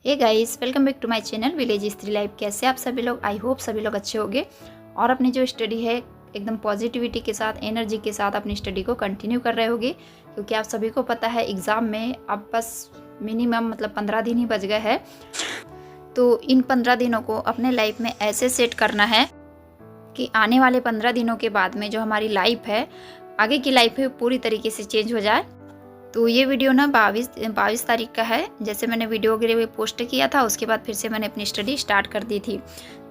Hey guys, welcome back to my channel Village Stree Life. कैसे आप सभी लोग? आई होप सभी लोग अच्छे होंगे और अपनी जो स्टडी है एकदम पॉजिटिविटी के साथ, एनर्जी के साथ अपनी स्टडी को कंटिन्यू कर रहे होंगे, क्योंकि आप सभी को पता है एग्ज़ाम में अब बस मिनिमम 15 दिन ही बच गए हैं। तो इन 15 दिनों को अपने लाइफ में ऐसे सेट करना है कि आने वाले 15 दिनों के बाद में जो हमारी लाइफ है, आगे की लाइफ है, पूरी तरीके से चेंज हो जाए। तो ये वीडियो ना 22 तारीख का है। जैसे मैंने वीडियो वगैरह पोस्ट किया था, उसके बाद फिर से मैंने अपनी स्टडी स्टार्ट कर दी थी।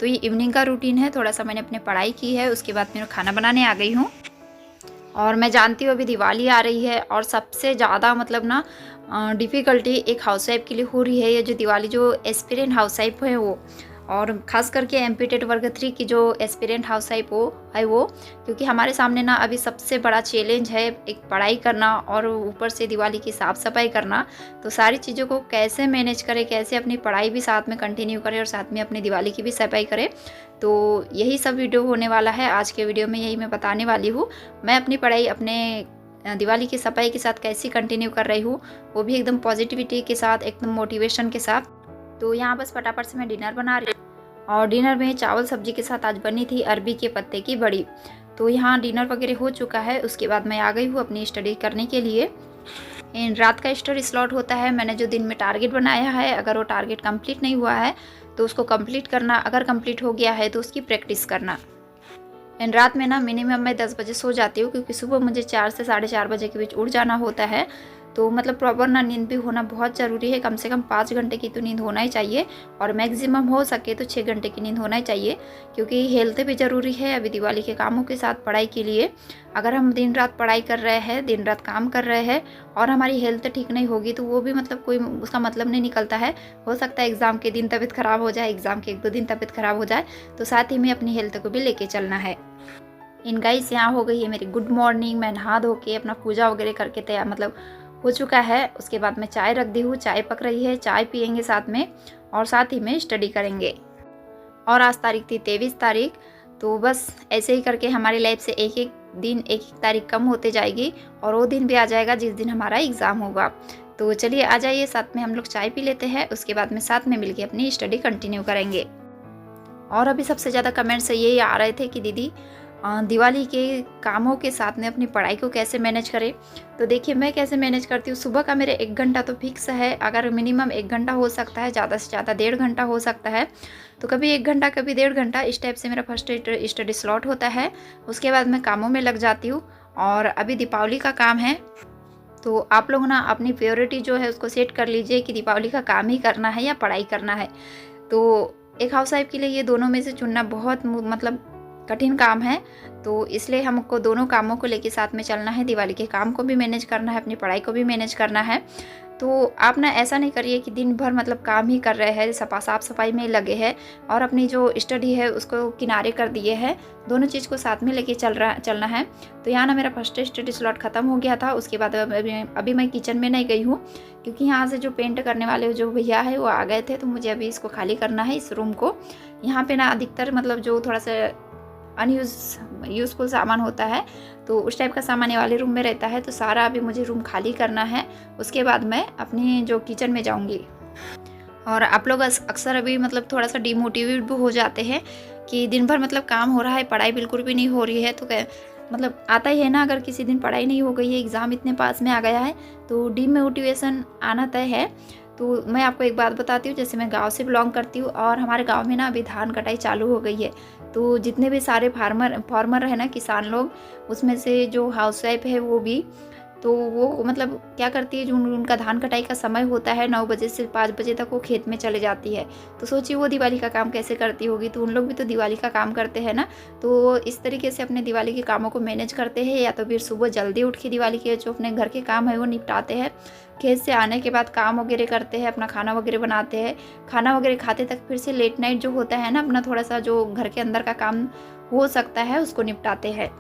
तो ये इवनिंग का रूटीन है। थोड़ा सा मैंने अपने पढ़ाई की है, उसके बाद मैं खाना बनाने आ गई हूँ। और मैं जानती हूँ अभी दिवाली आ रही है और सबसे ज़्यादा डिफ़िकल्टी एक हाउसवाइफ के लिए हो रही है। ये जो दिवाली, जो एस्पिरेंट हाउसवाइफ है वो, और ख़ास करके एमपी वर्ग 3 की जो एस्पिरेंट हाउसवाइफ वो, क्योंकि हमारे सामने ना अभी सबसे बड़ा चैलेंज है एक पढ़ाई करना और ऊपर से दिवाली की साफ़ सफाई करना। तो सारी चीज़ों को कैसे मैनेज करें, कैसे अपनी पढ़ाई भी साथ में कंटिन्यू करें और साथ में अपनी दिवाली की भी सफाई करें, तो यही सब वीडियो होने वाला है। आज के वीडियो में यही मैं बताने वाली हूँ। मैं अपनी पढ़ाई अपने दिवाली की सफाई के साथ कैसी कंटिन्यू कर रही हूँ, वो भी एकदम पॉजिटिविटी के साथ, एकदम मोटिवेशन के साथ। तो यहाँ बस फटाफट से मैं डिनर बना रही हूँ और डिनर में चावल सब्जी के साथ आज बनी थी अरबी के पत्ते की बड़ी। तो यहाँ डिनर वगैरह हो चुका है। उसके बाद मैं आ गई हूँ अपनी स्टडी करने के लिए। रात का स्टडी स्लॉट होता है। मैंने जो दिन में टारगेट बनाया है, अगर वो टारगेट कंप्लीट नहीं हुआ है तो उसको कंप्लीट करना, अगर कंप्लीट हो गया है तो उसकी प्रैक्टिस करना। एंड रात में ना मिनिमम मैं 10 बजे सो जाती हूँ, क्योंकि सुबह मुझे 4 से 4:30 बजे के बीच उठ जाना होता है। तो प्रॉपर ना नींद भी होना बहुत ज़रूरी है। कम से कम 5 घंटे की तो नींद होना ही चाहिए और मैक्सिमम हो सके तो 6 घंटे की नींद होना ही चाहिए, क्योंकि हेल्थ भी ज़रूरी है अभी दिवाली के कामों के साथ पढ़ाई के लिए। अगर हम दिन रात पढ़ाई कर रहे हैं, दिन रात काम कर रहे हैं और हमारी हेल्थ ठीक नहीं होगी, तो वो भी कोई उसका मतलब नहीं निकलता है। हो सकता है एग्ज़ाम के दिन तबीयत ख़राब हो जाए, एग्ज़ाम के 1-2 दिन तबीयत ख़राब हो जाए, तो साथ ही में अपनी हेल्थ को भी लेके चलना है। इन गाइस, यहाँ हो गई है मेरी गुड मॉर्निंग। मैं नहा धो के अपना पूजा वगैरह करके तैयार हो चुका है। उसके बाद मैं चाय रख दी हूँ, चाय पक रही है, चाय पियेंगे साथ में और साथ ही में स्टडी करेंगे। और आज तारीख थी 23 तारीख। तो बस ऐसे ही करके हमारी लाइफ से एक एक दिन, एक एक तारीख कम होते जाएगी और वो दिन भी आ जाएगा जिस दिन हमारा एग्ज़ाम होगा। तो चलिए आ जाइए, साथ में हम लोग चाय पी लेते हैं। उसके बाद में साथ में मिलकर अपनी स्टडी कंटिन्यू करेंगे। और अभी सबसे ज़्यादा कमेंट्स यही आ रहे थे कि दीदी दिवाली के कामों के साथ में अपनी पढ़ाई को कैसे मैनेज करें। तो देखिए मैं कैसे मैनेज करती हूँ। सुबह का मेरे 1 घंटा तो फिक्स है। अगर मिनिमम 1 घंटा हो सकता है, ज़्यादा से ज़्यादा 1.5 घंटा हो सकता है। तो कभी 1 घंटा, कभी 1.5 घंटा, इस टाइप से मेरा फर्स्ट स्टडी स्लॉट होता है। उसके बाद मैं कामों में लग जाती हूँ। और अभी दीपावली का काम है, तो आप लोग ना अपनी प्रायोरिटी जो है उसको सेट कर लीजिए कि दीपावली का काम ही करना है या पढ़ाई करना है। तो एक हाउसवाइफ के लिए ये दोनों में से चुनना बहुत कठिन काम है। तो इसलिए हमको दोनों कामों को लेके साथ में चलना है। दिवाली के काम को भी मैनेज करना है, अपनी पढ़ाई को भी मैनेज करना है। तो आप ना ऐसा नहीं करिए कि दिन भर काम ही कर रहे हैं, साफ सफाई में लगे हैं और अपनी जो स्टडी है उसको किनारे कर दिए हैं। दोनों चीज़ को साथ में लेके चलना है। तो यहाँ ना मेरा फर्स्ट स्टडी स्लॉट ख़त्म हो गया था। उसके बाद अभी मैं किचन में नहीं गई हूँ, क्योंकि यहाँ से जो पेंट करने वाले जो भैया है वो आ गए थे। तो मुझे अभी इसको खाली करना है, इस रूम को। यहाँ पे ना अधिकतर जो थोड़ा सा यूज़फुल सामान होता है, तो उस टाइप का सामान ये वाले रूम में रहता है। तो सारा अभी मुझे रूम खाली करना है। उसके बाद मैं अपनी जो किचन में जाऊंगी। और आप लोग अक्सर अभी थोड़ा सा डिमोटिवेट भी हो जाते हैं कि दिन भर काम हो रहा है, पढ़ाई बिल्कुल भी नहीं हो रही है। तो आता ही है ना, अगर किसी दिन पढ़ाई नहीं हो गई है, एग्ज़ाम इतने पास में आ गया है, तो डिमोटिवेशन आना तय है। तो मैं आपको एक बात बताती हूँ। जैसे मैं गांव से बिलोंग करती हूँ और हमारे गांव में ना अभी धान कटाई चालू हो गई है। तो जितने भी सारे फार्मर है ना, किसान लोग, उसमें से जो हाउसवाइफ है वो भी, तो वो क्या करती है, जो उनका धान कटाई का समय होता है 9 बजे से 5 बजे तक वो खेत में चले जाती है। तो सोचिए वो दिवाली का काम कैसे करती होगी। तो उन लोग भी तो दिवाली का काम करते हैं ना। तो इस तरीके से अपने दिवाली के कामों को मैनेज करते हैं, या तो फिर सुबह जल्दी उठ के दिवाली के जो अपने घर के काम है वो निपटाते हैं। खेत से आने के बाद काम वगैरह करते हैं, अपना खाना वगैरह बनाते हैं। खाना वगैरह खाते तक फिर से लेट नाइट जो होता है ना, अपना थोड़ा सा जो घर के अंदर का काम हो सकता है उसको निपटाते हैं।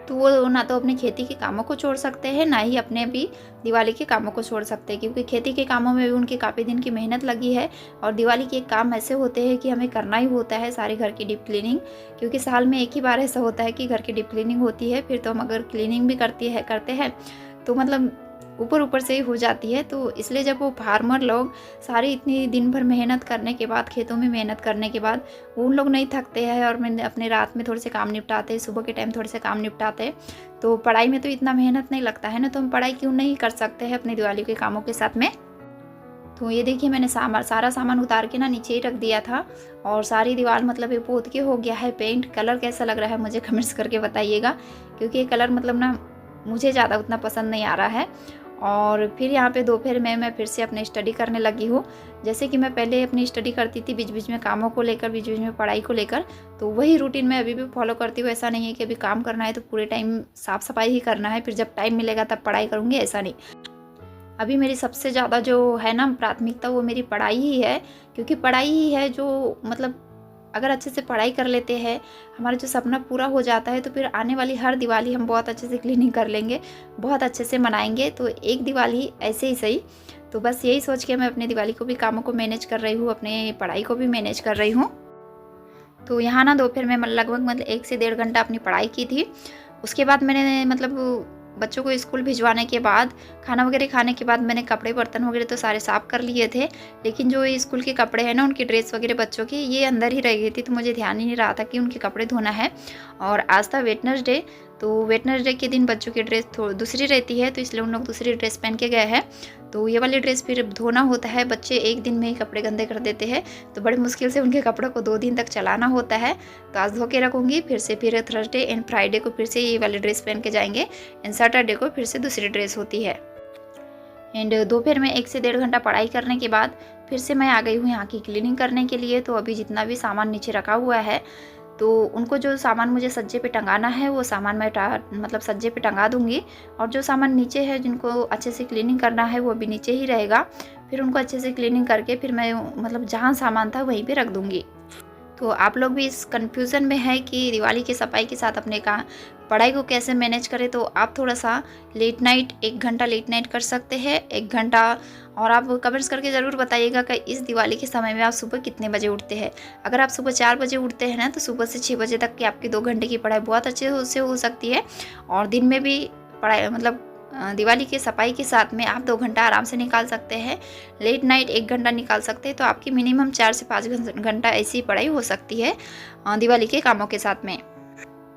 तो वो ना तो अपने खेती के कामों को छोड़ सकते हैं, ना ही अपने भी दिवाली के कामों को छोड़ सकते हैं, क्योंकि खेती के कामों में भी उनकी काफ़ी दिन की मेहनत लगी है। और दिवाली के काम ऐसे होते हैं कि हमें करना ही होता है सारे घर की डीप क्लीनिंग, क्योंकि साल में एक ही बार ऐसा होता है कि घर की डीप क्लीनिंग होती है। फिर तो हम अगर क्लीनिंग भी करते हैं तो ऊपर ऊपर से ही हो जाती है। तो इसलिए जब वो फार्मर लोग सारी इतनी दिन भर मेहनत करने के बाद, खेतों में मेहनत करने के बाद उन लोग नहीं थकते हैं और मैंने अपने रात में थोड़े से काम निपटाते हैं, सुबह के टाइम थोड़े से काम निपटाते हैं। तो पढ़ाई में तो इतना मेहनत नहीं लगता है ना, तो हम पढ़ाई क्यों नहीं कर सकते हैं अपनी दिवाली के कामों के साथ में। तो ये देखिए मैंने सारा सामान उतार के ना नीचे ही रख दिया था और सारी दीवार मतलब ये पोत के हो गया है पेंट। कलर कैसा लग रहा है मुझे कमेंट्स करके बताइएगा, क्योंकि ये कलर मतलब ना मुझे ज़्यादा उतना पसंद नहीं आ रहा है। और फिर यहाँ पे दोपहर में मैं फिर से अपने स्टडी करने लगी हूँ। जैसे कि मैं पहले अपनी स्टडी करती थी बीच बीच में कामों को लेकर, बीच बीच में पढ़ाई को लेकर, तो वही रूटीन मैं अभी भी फॉलो करती हूँ। ऐसा नहीं है कि अभी काम करना है तो पूरे टाइम साफ़ सफाई ही करना है, फिर जब टाइम मिलेगा तब पढ़ाई करूँगी, ऐसा नहीं। अभी मेरी सबसे ज़्यादा जो है ना प्राथमिकता वो मेरी पढ़ाई ही है, क्योंकि पढ़ाई ही है जो मतलब अगर अच्छे से पढ़ाई कर लेते हैं, हमारा जो सपना पूरा हो जाता है, तो फिर आने वाली हर दिवाली हम बहुत अच्छे से क्लीनिंग कर लेंगे, बहुत अच्छे से मनाएंगे। तो एक दिवाली ऐसे ही सही। तो बस यही सोच के मैं अपने दिवाली को भी कामों को मैनेज कर रही हूँ, अपने पढ़ाई को भी मैनेज कर रही हूँ। तो यहाँ ना दोपहर में लगभग मतलब 1 से 1.5 घंटा अपनी पढ़ाई की थी। उसके बाद मैंने मतलब बच्चों को स्कूल भिजवाने के बाद, खाना वगैरह खाने के बाद मैंने कपड़े बर्तन वगैरह तो सारे साफ़ कर लिए थे, लेकिन जो ये स्कूल के कपड़े हैं ना, उनकी ड्रेस वगैरह बच्चों की ये अंदर ही रह गई थी, तो मुझे ध्यान ही नहीं रहा था कि उनके कपड़े धोना है। और आज था वेडनेसडे, तो वेडनेसडे के दिन बच्चों की ड्रेस दूसरी रहती है, तो इसलिए उन लोग दूसरी ड्रेस पहन के गए हैं। तो ये वाली ड्रेस फिर धोना होता है, बच्चे एक दिन में ही कपड़े गंदे कर देते हैं, तो बड़ी मुश्किल से उनके कपड़ों को 2 दिन तक चलाना होता है। तो आज धो के रखूँगी, फिर थर्सडे एंड फ्राइडे को फिर से ये वाली ड्रेस पहन के जाएंगे, एंड सैटरडे को फिर से दूसरी ड्रेस होती है। एंड दोपहर में 1 से 1.5 घंटा पढ़ाई करने के बाद फिर से मैं आ गई हूँ यहाँ की क्लीनिंग करने के लिए। तो अभी जितना भी सामान नीचे रखा हुआ है, तो उनको जो सामान मुझे सज्जे पे टंगाना है वो सामान मैं मतलब सज्जे पे टंगा दूँगी, और जो सामान नीचे है जिनको अच्छे से क्लीनिंग करना है वो भी नीचे ही रहेगा। फिर उनको अच्छे से क्लीनिंग करके फिर मैं मतलब जहाँ सामान था वहीं पे रख दूँगी। तो आप लोग भी इस कन्फ्यूज़न में है कि दिवाली की सफाई के साथ अपने का पढ़ाई को कैसे मैनेज करें, तो आप थोड़ा सा लेट नाइट 1 घंटा लेट नाइट कर सकते हैं, 1 घंटा। और आप कमेंट्स करके ज़रूर बताइएगा कि इस दिवाली के समय में आप सुबह कितने बजे उठते हैं। अगर आप सुबह 4 बजे उठते हैं ना, तो सुबह से 6 बजे तक की आपकी 2 घंटे की पढ़ाई बहुत अच्छे से हो सकती है। और दिन में भी पढ़ाई मतलब दिवाली की सफाई के साथ में आप 2 घंटा आराम से निकाल सकते हैं, लेट नाइट 1 घंटा निकाल सकते हैं। तो आपकी मिनिमम 4 से 5 घंटा ऐसी पढ़ाई हो सकती है दिवाली के कामों के साथ में।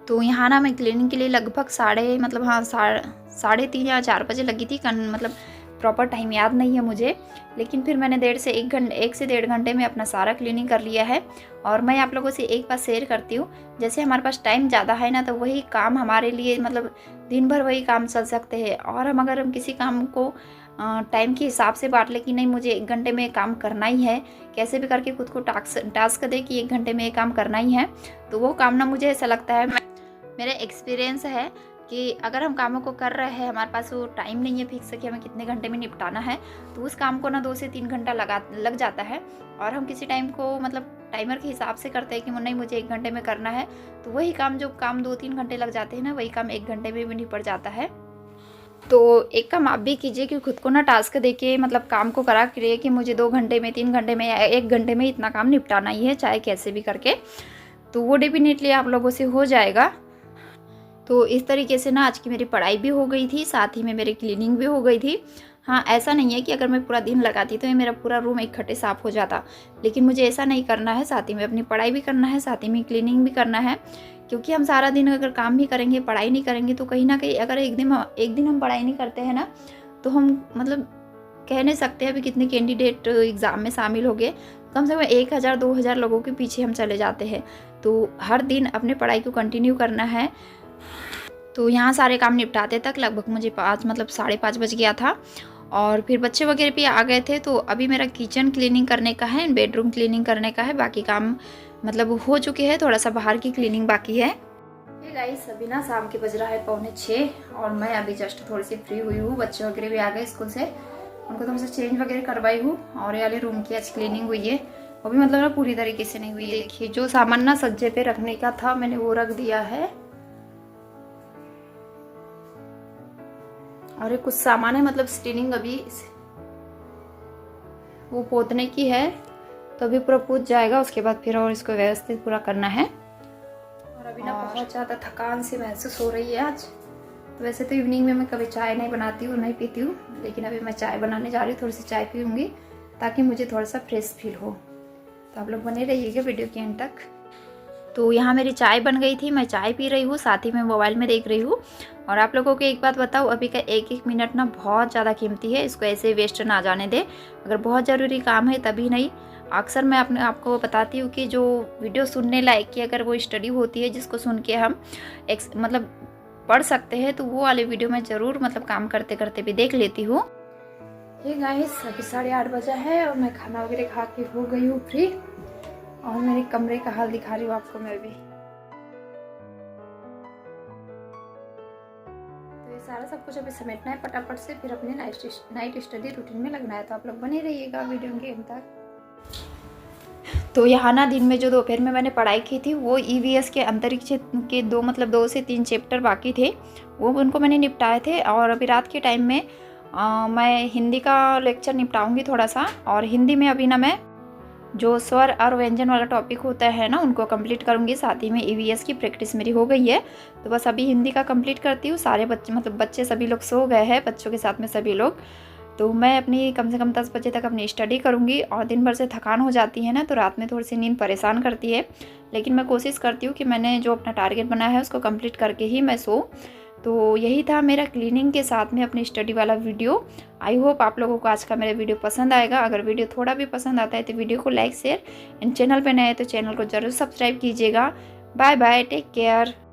तो यहाँ ना मैं क्लीनिंग के लिए लगभग साढ़े 3 या 4 बजे लगी थी, मतलब प्रॉपर टाइम याद नहीं है मुझे, लेकिन फिर मैंने 1 से 1.5 घंटे में अपना सारा क्लीनिंग कर लिया है। और मैं आप लोगों से एक बात शेयर करती हूँ, जैसे हमारे पास टाइम ज़्यादा है ना, तो वही काम हमारे लिए मतलब दिन भर वही काम चल सकते हैं। और अगर हम किसी काम को टाइम के हिसाब से बांट ले कि नहीं मुझे 1 घंटे में काम करना ही है, कैसे भी करके खुद को टास्क दे कि 1 घंटे में ये काम करना ही है, तो वो काम ना मुझे ऐसा लगता है, मेरा एक्सपीरियंस है कि अगर हम कामों को कर रहे हैं, हमारे पास वो टाइम नहीं है फिक्स कि हमें कितने घंटे में निपटाना है, तो उस काम को ना 2 से 3 घंटा लग जाता है। और हम किसी टाइम को मतलब टाइमर के हिसाब से करते हैं कि नहीं मुझे 1 घंटे में करना है, तो वही काम जो काम 2-3 घंटे लग जाते हैं ना, वही काम 1 घंटे में भी निपट जाता है। तो एक काम आप भी कीजिए कि खुद को ना टास्क देके मतलब काम को करा करिए कि मुझे 2 घंटे में, 3 घंटे में या 1 घंटे में इतना काम निपटाना ही है, चाहे कैसे भी करके। तो वो डेफिनेटली आप लोगों से हो जाएगा। तो इस तरीके से ना आज की मेरी पढ़ाई भी हो गई थी, साथ ही में मेरी क्लीनिंग भी हो गई थी। हाँ, ऐसा नहीं है कि अगर मैं पूरा दिन लगाती तो ये मेरा पूरा रूम इकट्ठे साफ़ हो जाता, लेकिन मुझे ऐसा नहीं करना है। साथ ही में अपनी पढ़ाई भी करना है, साथ ही में क्लीनिंग भी करना है, क्योंकि हम सारा दिन अगर काम भी करेंगे, पढ़ाई नहीं करेंगे, तो कहीं ना कहीं अगर एक दिन हम पढ़ाई नहीं करते हैं ना, तो हम मतलब कह नहीं सकते अभी कितने कैंडिडेट एग्ज़ाम में शामिल हो गए, कम से कम 1000-2000 लोगों के पीछे हम चले जाते हैं। तो हर दिन अपने पढ़ाई को कंटिन्यू करना है। तो यहाँ सारे काम निपटाते तक लगभग मुझे 5:30 बज गया था। और फिर बच्चे वगैरह भी आ गए थे, तो अभी मेरा किचन क्लीनिंग करने का है, बेडरूम क्लीनिंग करने का है, बाकी काम मतलब हो चुके हैं, थोड़ा सा बाहर की क्लीनिंग बाकी है। गाइस अभी ना शाम के बज रहा है 5:45 और मैं अभी जस्ट थोड़ी सी फ्री हुई हूँ। बच्चे वगैरह भी आ गए स्कूल से, उनको थोड़ा सा चेंज वगैरह करवाई हूँ। और ये वाले रूम की आज क्लीनिंग हुई है, वो भी मतलब ना पूरी तरीके से नहीं हुई है। देखिए जो सामान ना सज्जे पे रखने का था मैंने वो रख दिया है, और कुछ सामान है मतलब स्टीनिंग अभी वो पोतने की है, तो अभी पूरा पूछ जाएगा, उसके बाद फिर और इसको व्यवस्थित पूरा करना है। और अभी ना बहुत ज़्यादा थकान सी महसूस हो रही है आज, तो वैसे तो इवनिंग में मैं कभी चाय नहीं बनाती हूँ, नहीं पीती हूँ, लेकिन अभी मैं चाय बनाने जा रही हूँ, थोड़ी सी चाय पीऊँगी ताकि मुझे थोड़ा सा फ्रेश फील हो। तो आप लोग बने रहिएगा वीडियो के एंड तक। तो यहाँ मेरी चाय बन गई थी, मैं चाय पी रही हूँ, साथ ही मैं मोबाइल में देख रही हूँ। और आप लोगों को एक बात बताऊँ, अभी का एक एक मिनट ना बहुत ज़्यादा कीमती है, इसको ऐसे वेस्ट ना जाने दे। अगर बहुत ज़रूरी काम है तभी नहीं, अक्सर मैं अपने आपको बताती हूँ कि जो वीडियो सुनने लायक की अगर वो स्टडी होती है जिसको सुन के हम मतलब पढ़ सकते हैं, तो वो वाले वीडियो मैं ज़रूर मतलब काम करते करते भी देख लेती हूँ। ये गाइस अभी 8:30 बजा है और मैं खाना वगैरह खा के हो गई हूँ फ्री, और मेरे कमरे का हाल दिखा रही हूँ आपको मैं भी। तो ये सारा सब कुछ अभी समेटना है फटाफट से, फिर अपने नाइट स्टडी रूटीन में लगना है। तो आप लोग बने रहिएगा वीडियो के अंत तक। तो यहाँ ना दिन में जो दोपहर में मैंने पढ़ाई की थी वो EVS के अंतरिक्ष के 2 से 3 चैप्टर बाकी थे, वो उनको मैंने निपटाए थे। और अभी रात के टाइम में मैं हिंदी का लेक्चर निपटाऊंगी थोड़ा सा, और हिंदी में अभी ना मैं जो स्वर और व्यंजन वाला टॉपिक होता है ना उनको कंप्लीट करूंगी। साथ ही में EVS की प्रैक्टिस मेरी हो गई है, तो बस अभी हिंदी का कंप्लीट करती हूँ। सारे बच्चे मतलब बच्चे सभी लोग सो गए हैं, बच्चों के साथ में सभी लोग। तो मैं अपनी कम से कम 10 बजे तक अपनी स्टडी करूँगी। और दिन भर से थकान हो जाती है ना, तो रात में थोड़ी सी नींद परेशान करती है, लेकिन मैं कोशिश करती हूँ कि मैंने जो अपना टारगेट बनाया है उसको कंप्लीट करके ही मैं सो। तो यही था मेरा क्लीनिंग के साथ में अपनी स्टडी वाला वीडियो। आई होप आप लोगों को आज का मेरा वीडियो पसंद आएगा। अगर वीडियो थोड़ा भी पसंद आता है तो वीडियो को लाइक शेयर, एंड चैनल पर नए हैं तो चैनल को ज़रूर सब्सक्राइब कीजिएगा। Bye bye, take care.